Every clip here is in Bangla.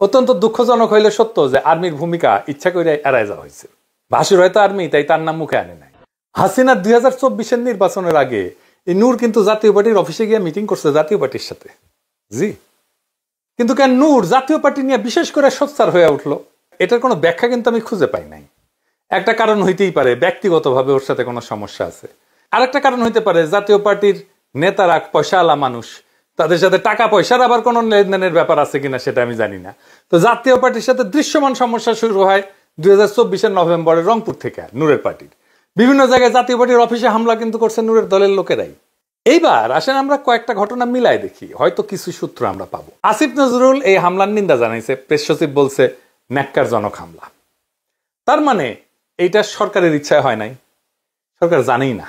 অত্যন্ত দুঃখজনক হইলে সত্য যে আর্মির ভূমিকা ইচ্ছা করে এড়ায় যাওয়া হয়েছে। ভাসুর হয়তো আর্মি, তাই তার নাম মুখে আনে নাই। হাসিনার 2024-এর নির্বাচনের আগে এই নূর কিন্তু জাতীয় পার্টির অফিসে গিয়ে মিটিং করছে জাতীয় পার্টির সাথে। জি, কিন্তু কেন নূর জাতীয় পার্টি নিয়ে বিশেষ করে সোচ্চার হয়ে উঠলো, এটার কোনো ব্যাখ্যা কিন্তু আমি খুঁজে পাই নাই। একটা কারণ হইতেই পারে ব্যক্তিগতভাবে ওর সাথে কোনো সমস্যা আছে। আরেকটা কারণ হইতে পারে জাতীয় পার্টির নেতারা পয়সাওয়ালা মানুষ, তাদের সাথে টাকা পয়সার আবার কোনো লেনদেনের ব্যাপার আছে কিনা সেটা আমি জানি না। তো জাতীয় পার্টির সাথে দৃশ্যমান সমস্যা শুরু হয় 2024-এর নভেম্বরে রংপুর থেকে। নূরের পার্টির বিভিন্ন জায়গায় জাতীয় পার্টির অফিসে হামলা কিন্তু করছে নূরের দলের লোকেরাই। এইবার আসেন আমরা কয়েকটা ঘটনা মিলাই দেখি, হয়তো কিছু সূত্র আমরা পাবো। আসিফ নজরুল এই হামলার নিন্দা জানাইছে, প্রেস সচিব বলছে ন্যাক্কারজনক হামলা। তার মানে এইটা সরকারের ইচ্ছায় হয় নাই, সরকার জানেই না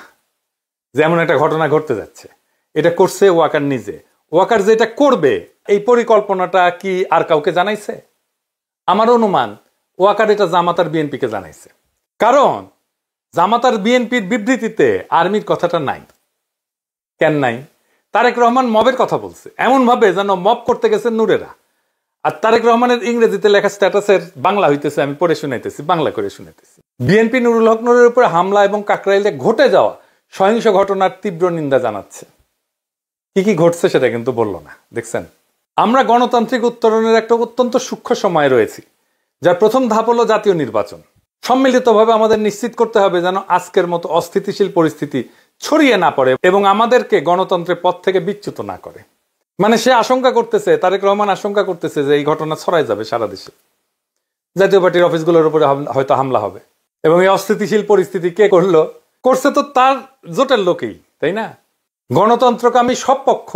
যে এমন একটা ঘটনা ঘটতে যাচ্ছে। এটা করছে ওয়াকার নিজে। ওয়াকার যেটা করবে এই পরিকল্পনাটা কি আর কাউকে জানাইছে? আমার অনুমান ওয়াকার এটা জামাতার বিএনপিকে জানাইছে, কারণ জামাতার বিএনপির বিবৃতিতে আর্মির কথাটা নাই। কেন নাই? তারেক রহমান মবের কথা বলছে এমন ভাবে যেন মব করতে গেছে নূরেরা। আর তারেক রহমানের ইংরেজিতে লেখা স্ট্যাটাসের বাংলা হইতেছে, আমি পড়ে শুনাইতেছি, বাংলা করে শুনাইতেছি। বিএনপি নুরুল হক নূরের উপরে হামলা এবং কাকরাইলে ঘটে যাওয়া সহিংস ঘটনার তীব্র নিন্দা জানাচ্ছে। কি কি ঘটছে সেটা কিন্তু বললো না। দেখছেন, আমরা গণতান্ত্রিক উত্তরণের একটা অত্যন্ত সূক্ষ্ম সময় রয়েছি, যার প্রথম ধাপ হলো জাতীয় নির্বাচন। সম্মিলিতভাবে আমাদের নিশ্চিত করতে হবে যেন আজকের মতো অস্থিতিশীল পরিস্থিতি ছড়িয়ে না পড়ে এবং আমাদেরকে গণতন্ত্রের পথ থেকে বিচ্যুত না করে। মানে সে আশঙ্কা করতেছে, তারেক রহমান আশঙ্কা করতেছে যে এই ঘটনা ছড়াই যাবে সারা দেশে, জাতীয় পার্টির অফিসগুলোর উপরে হয়তো হামলা হবে। এবং এই অস্থিতিশীল পরিস্থিতি কে করলো? করছে তো তার জোটের লোকেই, তাই না? গণতন্ত্রকামী সব পক্ষ,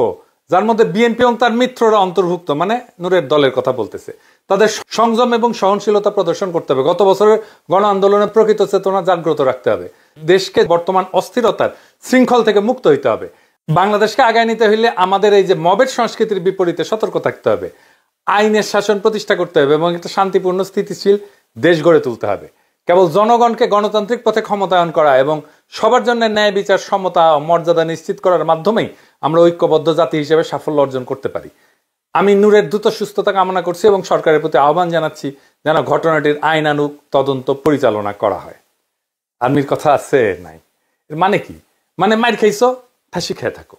যার মধ্যে বিএনপি এবং তার মিত্ররা অন্তর্ভুক্ত, মানে নূরের দলের কথা বলতেছে, তাদের সংযম এবং সহনশীলতা প্রদর্শন করতে হবে। গত বছরের গণ আন্দোলনের প্রকৃত চেতনা জাগ্রত রাখতে হবে। দেশকে বর্তমান অস্থিরতার শৃঙ্খল থেকে মুক্ত হইতে হবে। বাংলাদেশকে আগায় নিতে হইলে আমাদের এই যে মবের সংস্কৃতির বিপরীতে সতর্ক থাকতে হবে। আইনের শাসন প্রতিষ্ঠা করতে হবে এবং একটা শান্তিপূর্ণ স্থিতিশীল দেশ গড়ে তুলতে হবে। কেবল জনগণকে গণতান্ত্রিক পথে ক্ষমতায়ন করা এবং সবার জন্য ন্যায় বিচার, সমতা ও মর্যাদা নিশ্চিত করার মাধ্যমেই আমরা ঐক্যবদ্ধ জাতি হিসেবে সাফল্য অর্জন করতে পারি। আমি নূরের দ্রুত সুস্থতা কামনা করছি এবং সরকারের প্রতি আহ্বান জানাচ্ছি যেন ঘটনাটির আইনানুগ তদন্ত পরিচালনা করা হয়। আর্মির কথা আছে নাই, এর মানে কি? মানে মার খাইছো, ফাঁসি খেয়ে থাকো।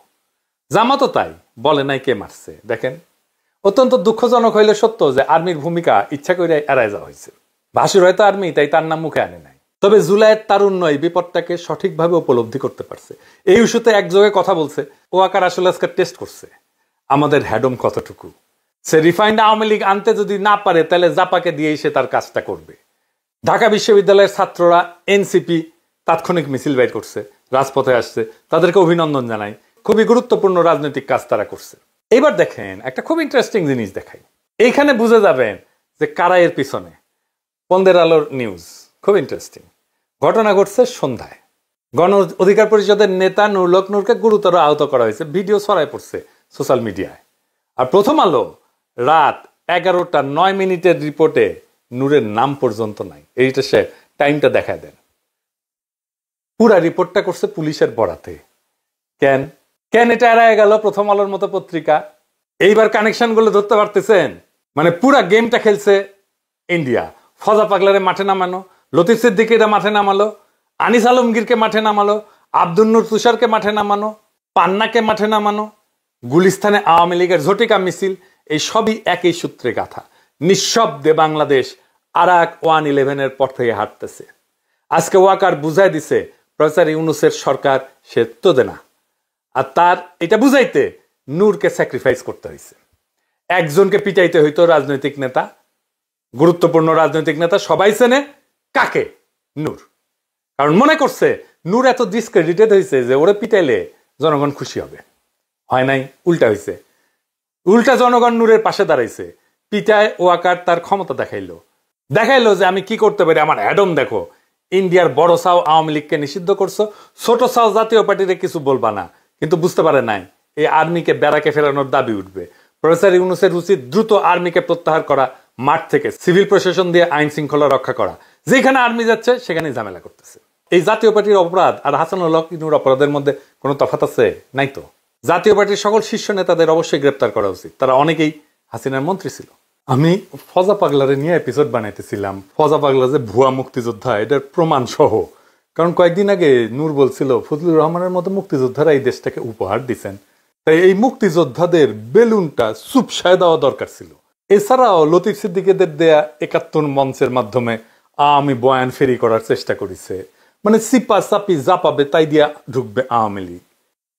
জামাতও তাই, বলে নাই কে মারছে। দেখেন, অত্যন্ত দুঃখজনক হইলে সত্য যে আর্মির ভূমিকা ইচ্ছা করে এড়ায় যাওয়া হয়েছে। ভাসুর হয়তো আর্মি, তাই তার নাম মুখে আনে নাই। তবে জুলাইয়ের তারুণ্য এই বিপদটাকে সঠিকভাবে উপলব্ধি করতে পারছে। এই ইস্যুতে একযোগে কথা বলছে। ওয়াকার আসলে আজকে টেস্ট করছে আমাদের হ্যাডম কতটুকু। সে রিফাইন্ড আওয়ামী লীগ আনতে যদি না পারে, তাহলে জাপাকে দিয়েই সে তার কাজটা করবে। ঢাকা বিশ্ববিদ্যালয়ের ছাত্ররা এনসিপি তাৎক্ষণিক মিছিল বের করছে, রাজপথে আসছে, তাদেরকে অভিনন্দন জানাই। খুবই গুরুত্বপূর্ণ রাজনৈতিক কাজ তারা করছে। এবার দেখেন, একটা খুব ইন্টারেস্টিং জিনিস দেখাই। এইখানে বুঝে যাবেন যে কারা এর পিছনে। পন্দের আলোর নিউজ, খুব ইন্টারেস্টিং। ঘটনা ঘটছে সন্ধ্যায়। গণ অধিকার পরিষদের নেতা নুরুল হক নূরকে গুরুতর আহত করা হয়েছে, ভিডিও ছড়ায় পড়ছে সোশ্যাল মিডিয়ায়। আর প্রথম আলো রাত 11:09 রিপোর্টে নূরের নাম পর্যন্ত নাই। এইটা সে টাইমটা দেখায় দেন। পুরা রিপোর্টটা করছে পুলিশের বরাতে। কেন কেন এটা এড়ায় গেল প্রথম আলোর মতো পত্রিকা? এইবার কানেকশন গুলো ধরতে পারতেছেন? মানে পুরা গেমটা খেলছে ইন্ডিয়া। ফজা পাগলারে মাঠে নামানো, লতিফ সিদ্দিকীরা মাঠে নামালো, আনিস আলমগীরকে মাঠে নামালো, আব্দুল নূর তুষারকে মাঠে নামানো, পান্নাকে মাঠে নামানো, গুলিস্তানে আওয়ামী লীগের ঝটিকা মিছিল, এই সবই একই সূত্রে গাথা। নিঃশব্দে বাংলাদেশ আরাক 111-এর পর থেকে হাঁটতেছে। আজকে ওয়াকার বুঝাই দিছে প্রফেসর ইউনূসের সরকার সে তো দেনা। আর তার এটা বুঝাইতে নূরকে স্যাক্রিফাইস করতে হয়েছে। একজনকে পিটাইতে হইতো রাজনৈতিক নেতা, গুরুত্বপূর্ণ রাজনৈতিক নেতা সবাই চেনে কাকে? নূর। কারণ মনে করছে নূর এত ডিসক্রেডিটেড হয়েছে যে ওরে পিটাইলে জনগণ খুশি হবে। হয় নাই, উল্টা হয়েছে। উল্টা জনগণ নূরের পাশে দাঁড়াইছে। পিটায় ওয়াকার তার ক্ষমতা দেখাইলো যে আমি কি করতে পারি, আমার অ্যাডম দেখো। ইন্ডিয়ার বড় সাও আওয়ামী লীগকে নিষিদ্ধ করছো, ছোট সাও জাতীয় পার্টিতে কিছু বলবা না। কিন্তু বুঝতে পারে নাই এই আর্মিকে ব্যারাকে ফেরানোর দাবি উঠবে। প্রফেসর ইউনূসের উচিত দ্রুত আর্মিকে প্রত্যাহার করা, মাঠ থেকে সিভিল প্রশাসন দিয়ে আইন শৃঙ্খলা রক্ষা করা। যেখানে আর্মি যাচ্ছে সেখানে ঝামেলা করতেছে। এই জাতীয় পার্টির অপরাধ আর হাসানুল হক নূর অপরাধের মধ্যে কোনো তফাৎ আছে? নাই তো। জাতীয় পার্টির সকল শীর্ষ নেতাদের অবশ্যই গ্রেপ্তার করা উচিত। তারা অনেকেই হাসিনার মন্ত্রী ছিল। আমি ফজা পাগলারে নিয়ে এপিসোড বানাইতেছিলাম, ফজা পাগলা যে ভুয়া মুক্তিযোদ্ধা এটার প্রমাণ সহ। কারণ কয়েকদিন আগে নূর বলছিল ফজলুর রহমানের মতো মুক্তিযোদ্ধারা এই দেশটাকে উপহার দিচ্ছেন, তাই এই মুক্তিযোদ্ধাদের বেলুনটা চুপসায় দেওয়া দরকার ছিল। এছাড়াও লতিফ সিদ্দিকীদের দেয়া ৭১ মঞ্চের মাধ্যমে আওয়ামী বয়ান ফেরি করার চেষ্টা করেছে, মানে সিপা চাপি যা পাবে তাই দিয়া ঢুকবে আওয়ামী লীগ।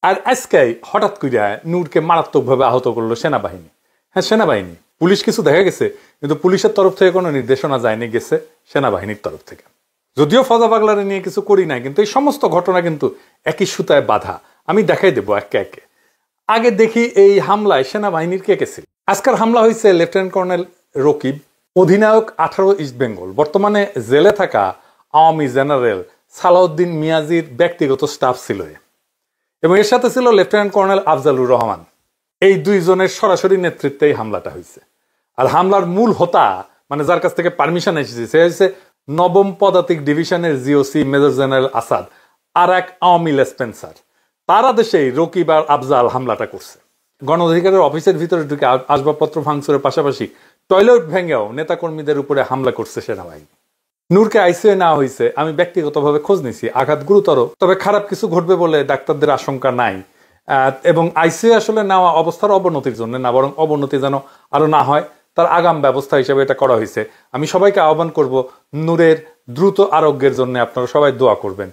আর আজকে হঠাৎ করিয়া নূরকে মারাত্মকভাবে আহত করলো সেনাবাহিনী। হ্যাঁ, সেনাবাহিনী, পুলিশ কিছু দেখা গেছে, কিন্তু পুলিশের তরফ থেকে কোনো নির্দেশনা যায়নি, গেছে সেনাবাহিনীর তরফ থেকে। যদিও ফজা পাগলারে নিয়ে কিছু করি নাই, কিন্তু এই সমস্ত ঘটনা কিন্তু একই সুতায় বাধা। আমি দেখাই দেবো একে একে। আগে দেখি এই হামলায় সেনাবাহিনীর কে কে ছিল। আজকের হামলা হয়েছে লেফটেন্যান্ট কর্নেল রকিব, অধিনায়ক 18 ইস্ট বেঙ্গল, বর্তমানে জেলে থাকা আওয়ামী জেনারেল সালাউদ্দিন মিয়াজির ব্যক্তিগত স্টাফ ছিল, এবং এর সাথে ছিল লেফটেন্যান্ট কর্নেল আফজালুর রহমান। এই দুইজনের সরাসরি নেতৃত্বে এই হামলাটা হয়েছে। আর হামলার মূল হোতা, মানে যার কাছ থেকে পারমিশন এসেছে, সে হচ্ছে 9ম পদাতিক ডিভিশনের জিওসি মেজর জেনারেল আসাদ আর এক আওয়ামী লেসপেন্সার। তার আদেশেই রকিব আর আফজাল হামলাটা করছে। গণ অধিকারের অফিসের ভিতরে ঢুকে আসবাবপত্র ভাঙচুরের পাশাপাশি টয়লেট ভেঙেও নেতাকর্মীদের উপরে হামলা করছে সেনাবাহিনী। নূরকে আইসিইউ নেওয়া হয়েছে। আমি ব্যক্তিগতভাবে খোঁজ নিছি, আঘাত গুরুতর, তবে খারাপ কিছু ঘটবে বলে ডাক্তারদের আশঙ্কা নাই। এবং আইসিইউ আসলে নেওয়া অবস্থার অবনতির জন্য না, বরং অবনতি যেন আরো না হয় তার আগাম ব্যবস্থা হিসেবে এটা করা হয়েছে। আমি সবাইকে আহ্বান করব নূরের দ্রুত আরোগ্যের জন্য আপনারা সবাই দোয়া করবেন,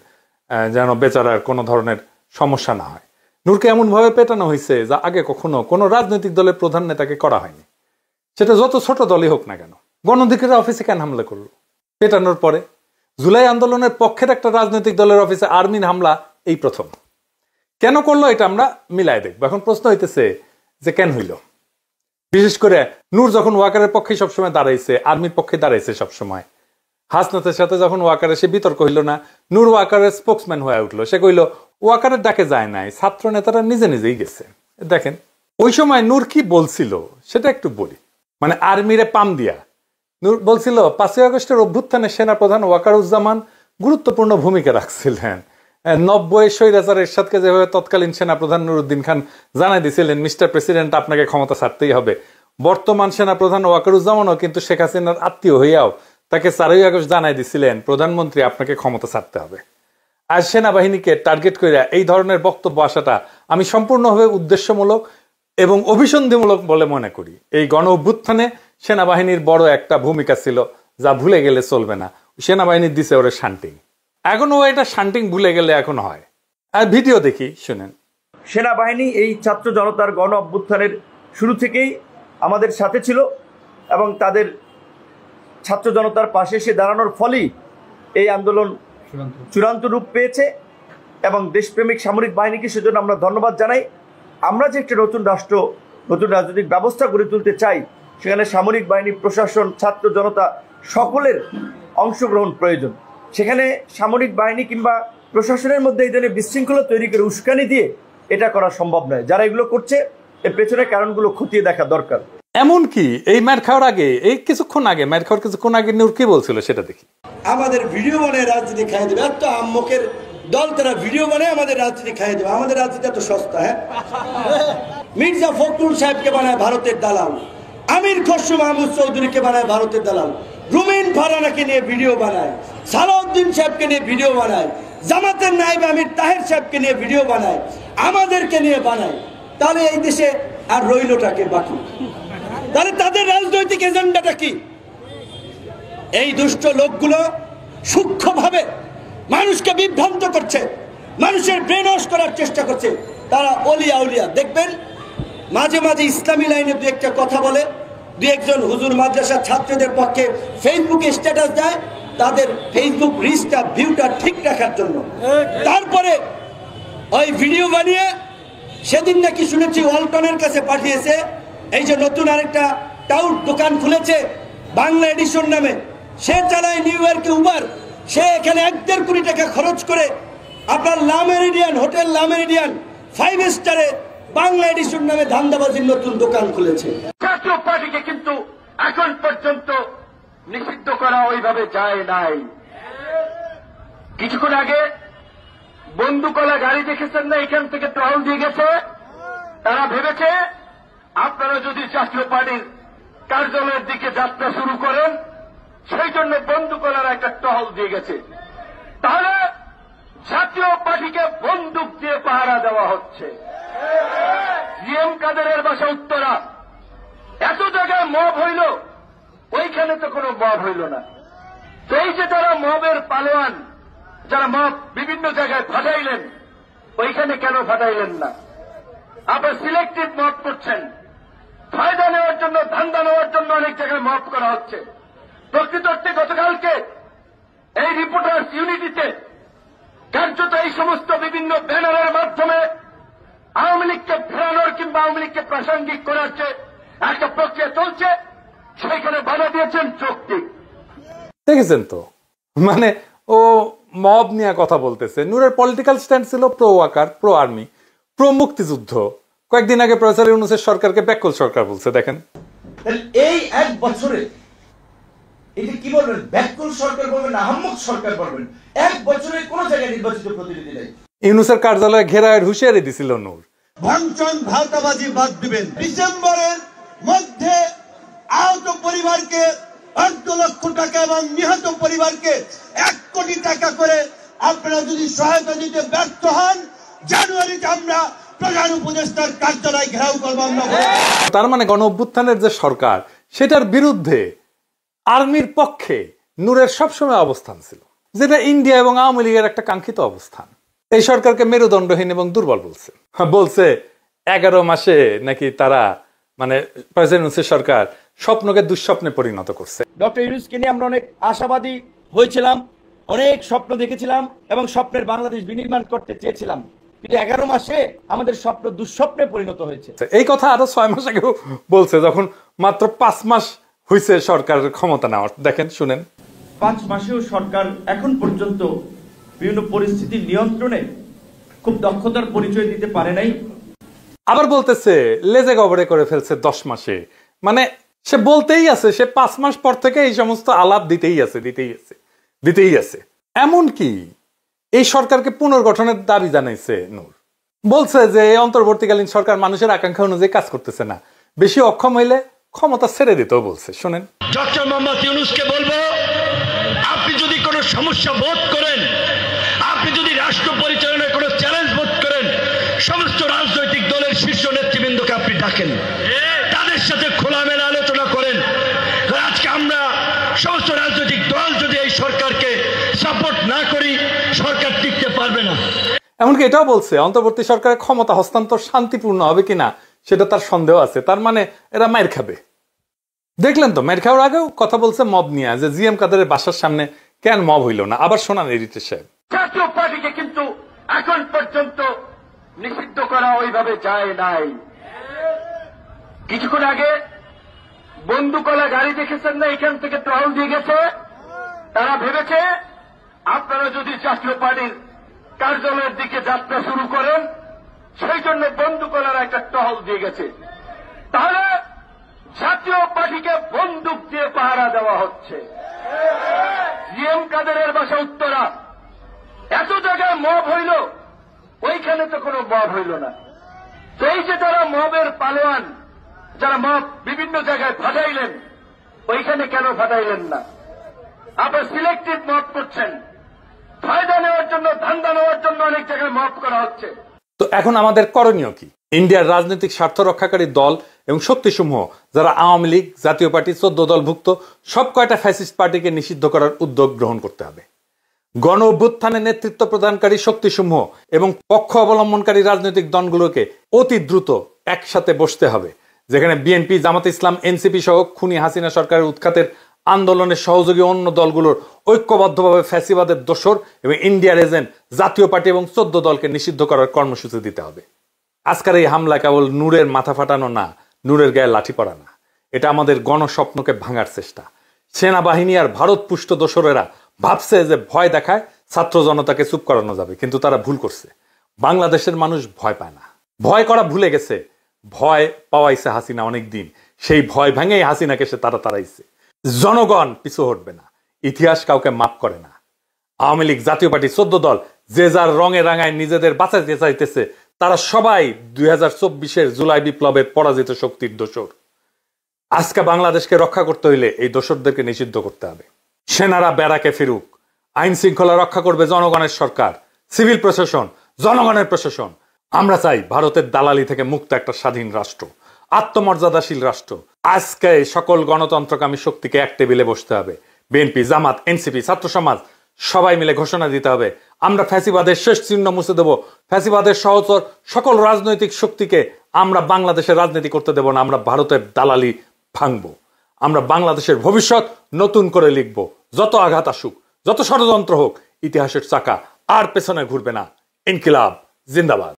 যেন বেচারার কোনো ধরনের সমস্যা না হয়। নূরকে এমনভাবে পেটানো হয়েছে যা আগে কখনো কোনো রাজনৈতিক দলের প্রধান নেতাকে করা হয়নি, সেটা যত ছোট দলই হোক না কেন। গণ অধিকারের অফিসে কেন হামলা করলো? পেটানোর পরে জুলাই আন্দোলনের পক্ষের একটা রাজনৈতিক দলের অফিসে আর্মির হামলা এই প্রথম। কেন করলো এটা আমরা মিলাই দেখবো। এখন প্রশ্ন হইতেছে যে কেন হইল। বিশেষ করে নূর যখন ওয়াকারের পক্ষে সবসময় দাঁড়াইছে, আর্মির পক্ষে দাঁড়াইছে সবসময়, হাসনাতের সাথে যখন ওয়াকারের সে বিতর্ক হইল না, নূর ওয়াকারের স্পোক্সম্যান হয়ে উঠলো। সে কইল ওয়াকারের ডাকে যায় নাই, ছাত্র নেতারা নিজে নিজেই গেছে। দেখেন ওই সময় নূর কি বলছিল সেটা একটু বলি। মানে আর্মিরে পাম দিয়া নূর বলছিল 5ই আগস্টের অভ্যুত্থানে সেনাপ্রধান ওয়াকারুজ্জামান গুরুত্বপূর্ণ ভূমিকা রাখছিলেন। 90 স্বৈরাচার এরশাদকে যেভাবে তৎকালীন সেনাপ্রধান নুরুদ্দিন খান জানাই দিয়েছিলেন, মিস্টার প্রেসিডেন্ট আপনাকে ক্ষমতা ছাড়তেই হবে। বর্তমান সেনাপ্রধান ওয়াকারুজ্জামানও কিন্তু শেখ হাসিনার আত্মীয় হইয়াও তাকে 4ই আগস্ট জানাই দিয়েছিলেন, প্রধানমন্ত্রী আপনাকে ক্ষমতা ছাড়তে হবে। আর সেনাবাহিনীকে টার্গেট করে এই ধরনের বক্তব্য আসাটা আমি সম্পূর্ণভাবে উদ্দেশ্যমূলক এবং অভিসন্ধিমূলক বলে মনে করি। এই গণ অভ্যুত্থানে সেনাবাহিনীর বড় একটা ভূমিকা ছিল, যা ভুলে গেলে চলবে না। সেনাবাহিনীর দিছে ওরে শান্টিং, এখনো এটা শান্টিং ভুলে গেলে এখন হয়। আর ভিডিও দেখি, শুনেন। সেনাবাহিনী এই ছাত্র জনতার গণ অভ্যুত্থানের শুরু থেকেই আমাদের সাথে ছিল এবং তাদের ছাত্র জনতার পাশে এসে দাঁড়ানোর ফলেই এই আন্দোলন চূড়ান্ত রূপ পেয়েছে এবং দেশপ্রেমিক সামরিক বাহিনীকে সেজন্য আমরা ধন্যবাদ জানাই। আমরা যে একটা নতুন রাষ্ট্র, নতুন রাজনৈতিক ব্যবস্থা গড়ে তুলতে চাই, সেখানে সামরিক বাহিনী, প্রশাসন, ছাত্র জনতা সকলের অংশগ্রহণ প্রয়োজন। সেখানে সামরিক বাহিনী কিংবা প্রশাসনের মধ্যে এই ধরনের বিশৃঙ্খলা তৈরি করে উস্কানি দিয়ে এটা করা সম্ভব নয়। যারা এগুলো করছে এর পেছনে কারণগুলো খতিয়ে দেখা দরকার। এমনকি এই ম্যাট খাওয়ার আগে, এই কিছুক্ষণ আগে, ম্যাট খাওয়ার কিছুক্ষণ আগে নূর কি বলছিল সেটা দেখি। আমাদের ভিডিও বানায় রাজনীতি খাইয়ে দেবে, এত আম্মকের দল তারা ভিডিও বানায় আমাদের রাজনীতি খাইয়ে দেবে। আমাদের রাজনীতি এত সস্তা? হ্যাঁ, মির্জা ফখরুল সাহেবকে বানায় ভারতের দালাল, আমির খসরু মাহমুদ চৌধুরীকে বানায় ভারতের দালাল, রুমিন ফারহানাকে নিয়ে ভিডিও বানায়, সালাউদ্দিন সাহেবকে নিয়ে ভিডিও বানায়, জামাতের নায়েব আমির তাহের সাহেবকে নিয়ে ভিডিও বানায়, আমাদেরকে নিয়ে বানায়। তাহলে এই দেশে আর রইলটাকে বাকি? তাহলে তাদের রাজনৈতিক এজেন্ডাটা কি? এই দুষ্ট লোকগুলো সূক্ষ্মভাবে মানুষকে বিভ্রান্ত করছে, মানুষের ব্রেন ওয়াশ করার চেষ্টা করছে। তারা অলিয়া উলিয়া দেখবেন মাঝে মাঝে ইসলামী লাইনে দু একটা কথা বলে, দু একজন হুজুর মাদ্রাসার ছাত্রদের পক্ষে ফেসবুকে স্ট্যাটাস দেয় তাদের ফেসবুক রিচটা, ভিউটা ঠিক রাখার জন্য। তারপরে ওই ভিডিও বানিয়ে সেদিন নাকি শুনেছি ওয়ালটনের কাছে পাঠিয়েছে। এই যে নতুন আরেকটা টাউট দোকান খুলেছে বাংলা এডিশন নামে, সে চালায় নিউ ইয়র্কে উবার, সে এখানে 1.5 কোটি টাকা খরচ করে আপনার লা মেরিডিয়ান হোটেল, লা মেরিডিয়ান 5 স্টারে বাংলা এডিশন নামে ধান্দাবাজির নতুন দোকান খুলেছে। জাতীয় পার্টিকে কিন্তু এখন পর্যন্ত নিষিদ্ধ করা ওইভাবে যায় নাই। কিছুক্ষণ আগে বন্দুকলা গাড়ি দেখেছেন না, এখান থেকে টহল দিয়ে গেছে। তারা ভেবেছে আপনারা যদি জাতীয় পার্টির কার্যালয়ের দিকে যাত্রা শুরু করেন, সেই জন্য বন্দুকওয়ালারা একটা টহল দিয়ে গেছে। তাহলে জাতীয় পার্টিকে বন্দুক দিয়ে পাহারা দেওয়া হচ্ছে। জিএম কাদেরের বাসা উত্তরা, এত জায়গায় মব হইল, ওইখানে তো কোনো মব হইল না। তো এই যে যারা মবের পালোয়ান, যারা মব বিভিন্ন জায়গায় ফাটাইলেন, ওইখানে কেন ফাটাইলেন না? আবার সিলেক্টিভ মব করছেন, ফায়দা নেওয়ার জন্য, ধান্দা নেওয়ার জন্য অনেক জায়গায় মব করা হচ্ছে। প্রকৃত অর্থে গতকালকে এই রিপোর্টার্স ইউনিটিতে কার্যত এই সমস্ত বিভিন্ন ব্যানারের মাধ্যমে আওয়ামী লীগকে ফেরানোর কিংবা আওয়ামী লীগকে প্রাসঙ্গিক করার যে একটা প্রক্রিয়া চলছে, সেইখানে বাধা দিয়েছেন যৌক্তিক। দেখেছেন তো, মানে ও মব নিয়ে কথা বলতেছে। নূরের পলিটিক্যাল স্ট্যান্ড ছিল pro Waker, pro army, pro মুক্তিযুদ্ধ। কয়েকদিন আগে প্রফেসর ইউনূসের সরকারকে ব্যাকল সরকার বলছে। দেখেন এই এক বছরে এটা কি বলবেন, ব্যাকল সরকার বলবেন না আহম্মক সরকার বলবেন? এক বছরে কোন জায়গায় নির্বাচিত প্রতিনিধি নেই। ইউনূসের কার্যালয়ে ঘেরায়ের হুঁশিয়ারি দিছিল নূর। ভাঙচুর ভাওতাবাজি বাদ দিবেন। ডিসেম্বরের মধ্যে আহত পরিবারকে 8 লক্ষ টাকা এবং নিহত পরিবারকে 1 কোটি টাকা করে আপনারা যদি সহায়তা দিতে ব্যর্থ হন, জানুয়ারিতে আমরা প্রধান উপদেষ্টার কার্যালয় ঘেরাও করবো। তার মানে গণ অভ্যুত্থানের যে সরকার, সেটার বিরুদ্ধে আর্মির পক্ষে নূরের সবসময় অবস্থান ছিল, যেটা ইন্ডিয়া এবং আওয়ামী লীগের একটা কাঙ্ক্ষিত অবস্থান। এই সরকারকে মেরুদণ্ডহীন এবং দুর্বল বলছে 11 মাসে নাকি তারা, মানে প্রেসিডেন্ট সরকার স্বপ্নকে দুঃস্বপ্নে পরিণত করছে। ডক্টর ইউনূসকে নিয়ে আমরা অনেক আশাবাদী হয়েছিলাম, অনেক স্বপ্ন দেখেছিলাম এবং স্বপ্নের বাংলাদেশ বিনির্মাণ করতে চেয়েছিলাম, কিন্তু 11 মাসে আমাদের স্বপ্ন দুঃস্বপ্নে পরিণত হয়েছে। এই কথা আরো 6 মাস আগেও বলছে, যখন মাত্র 5 মাস হয়েছে সরকারের ক্ষমতা নেওয়ার। দেখেন, শুনেন। 5 মাসেও সরকার এখন পর্যন্ত বিভিন্ন পরিস্থিতির নিয়ন্ত্রণে খুব দক্ষতার পরিচয় দিতে পারে নাই। আবার বলতেছে লেজে গবরে করে ফেলছে 10 মাসে। মানে সে বলতেই আছে, সে 5 মাস পর থেকে এই সমস্ত আলাপ দিতেই আছে। এমন কি এই সরকারকে পুনর্গঠনের দাবি জানাইছে নূর। বলছে যে এই অন্তর্বর্তীকালীন সরকার মানুষের আকাঙ্ক্ষা অনুযায়ী কাজ করতেছে না, বেশি অক্ষম হইলে ক্ষমতা ছেড়ে দিতেও বলছে। শুনেন। ডক্টর মোহাম্মদ ইউনূসকে বলবো, আপনি যদি কোনো সমস্যা বোধ করেন, আপনি যদি রাষ্ট্র পরিচালনায় কোনো চ্যালেঞ্জ বোধ করেন, সমস্ত রাজনৈতিক দলের শীর্ষ নেতৃবৃন্দকে আপনি ডাকেন, তাদের সাথে খোলামেলা আলোচনা করেন। আজকে আমরা সমস্ত রাজনৈতিক দল যদি এই সরকারকে সাপোর্ট না করি, সরকার টিকতে পারবে না। এমনকি এটাও বলছে অন্তর্বর্তী সরকারের ক্ষমতা হস্তান্তর শান্তিপূর্ণ হবে কিনা সেটা তার সন্দেহ আছে। তার মানে এরা মাইর খাবে। দেখলেন তো, মাইর খাওয়ার আগেও কথা বলছে মব নিয়ে, যে জিএম কাদেরের বাসার সামনে কেন মব হইল না। আবার শোনান এডিটর সাহেব। জাতীয় পার্টিকে কিন্তু এখন পর্যন্ত নিষিদ্ধ করা ওইভাবে যায় নাই। কিছুক্ষণ আগে বন্দুকওয়ালা গাড়ি দেখেছেন না, এখান থেকে টহল দিয়ে গেছে। তারা ভেবেছে আপনারা যদি জাতীয় পার্টির কার্যালয়ের দিকে যাত্রা শুরু করেন, সেই জন্য বন্দুকওয়ালারা একটা টহল দিয়ে গেছে। তাহলে জাতীয় পার্টিকে বন্দুক দিয়ে পাহারা দেওয়া হচ্ছে। জিএম কাদেরের বাসা উত্তরা, এত জায়গায় মব হইল, ওইখানে তো কোনো মব হইল না। তো এই যে যারা মবের পালোয়ান, যারা মব বিভিন্ন জায়গায় ফাটাইলেন, ওইখানে কেন ফাটাইলেন না? আবার সিলেক্টিভ মব করছেন, ফায়দা নেওয়ার জন্য, ধান্দা নেওয়ার জন্য অনেক জায়গায় মব করা হচ্ছে। তো এখন আমাদের করণীয় কি? ইন্ডিয়ার রাজনৈতিক স্বার্থ রক্ষাকারী দল এবং শক্তিসমূহ, যারা আওয়ামী লীগ, জাতীয় পার্টি, 14 দলভুক্ত সব কয়টা ফ্যাসিস্ট পার্টিকে নিষিদ্ধ করার উদ্যোগ গ্রহণ করতে হবে। গণ অভ্যুত্থানে নেতৃত্ব প্রদানকারী শক্তিসমূহ এবং পক্ষ অবলম্বনকারী রাজনৈতিক দলগুলোকে অতি দ্রুত একসাথে বসতে হবে, যেখানে বিএনপি, জামাতে ইসলাম, এনসিপি সহ খুনি হাসিনা সরকারের উৎখাতের আন্দোলনের সহযোগী অন্য দলগুলোর ঐক্যবদ্ধভাবে ফ্যাসিবাদের দোসর এবং ইন্ডিয়ার এজেন্ট জাতীয় পার্টি এবং 14 দলকে নিষিদ্ধ করার কর্মসূচি দিতে হবে। আজকের এই হামলা কেবল নূরের মাথা ফাটানো না, নূরের গায়ে লাঠি পড়া না, এটা আমাদের গণস্বপ্নকে ভাঙার চেষ্টা। সেনাবাহিনী আর ভারত পুষ্ট দোসরেরা ভাবছে যে ভয় দেখায় ছাত্র জনতাকে চুপ করানো যাবে, কিন্তু তারা ভুল করছে। বাংলাদেশের মানুষ ভয় পায় না, ভয় করা ভুলে গেছে। ভয় পাওয়াইছে হাসিনা অনেক দিন, সেই ভয় ভেঙেই হাসিনাকে সে তাড়াইছে। জনগণ পিছু হটবে না, ইতিহাস কাউকে মাফ করে না। আওয়ামী লীগ, জাতীয় পার্টি, 14 দল যে যার রঙে রাঙায় নিজেদের বাঁচাইতে চাইতেছে, তারা সবাই 2024-এর জুলাই বিপ্লবের পরাজিত শক্তির দোসর। আজকে বাংলাদেশকে রক্ষা করতে হইলে এই দোসরদেরকে নিষিদ্ধ করতে হবে। সেনারা ব্যারাকে ফিরুক, আইন শৃঙ্খলা রক্ষা করবে জনগণের সরকার, সিভিল প্রশাসন জনগণের প্রশাসন। আমরা চাই ভারতের দালালি থেকে মুক্ত একটা স্বাধীন রাষ্ট্র, আত্মমর্যাদাশীল রাষ্ট্র। আজকে সকল গণতন্ত্রকামী শক্তিকে এক টেবিলে বসতে হবে। বিএনপি, জামাত, এনসিপি, ছাত্র সমাজ সবাই মিলে ঘোষণা দিতে হবে, আমরা ফ্যাসিবাদের শেষ চিহ্ন মুছে দেব। ফ্যাসিবাদের সহচর সকল রাজনৈতিক শক্তিকে আমরা বাংলাদেশের রাজনীতি করতে দেব না। আমরা ভারতের দালালি ভাঙবো। আমরা বাংলাদেশের ভবিষ্যৎ নতুন করে লিখব। যত আঘাত আসুক, যত ষড়যন্ত্র হোক, ইতিহাসের চাকা আর পেছনে ঘুরবে না। ইনকিলাব জিন্দাবাদ।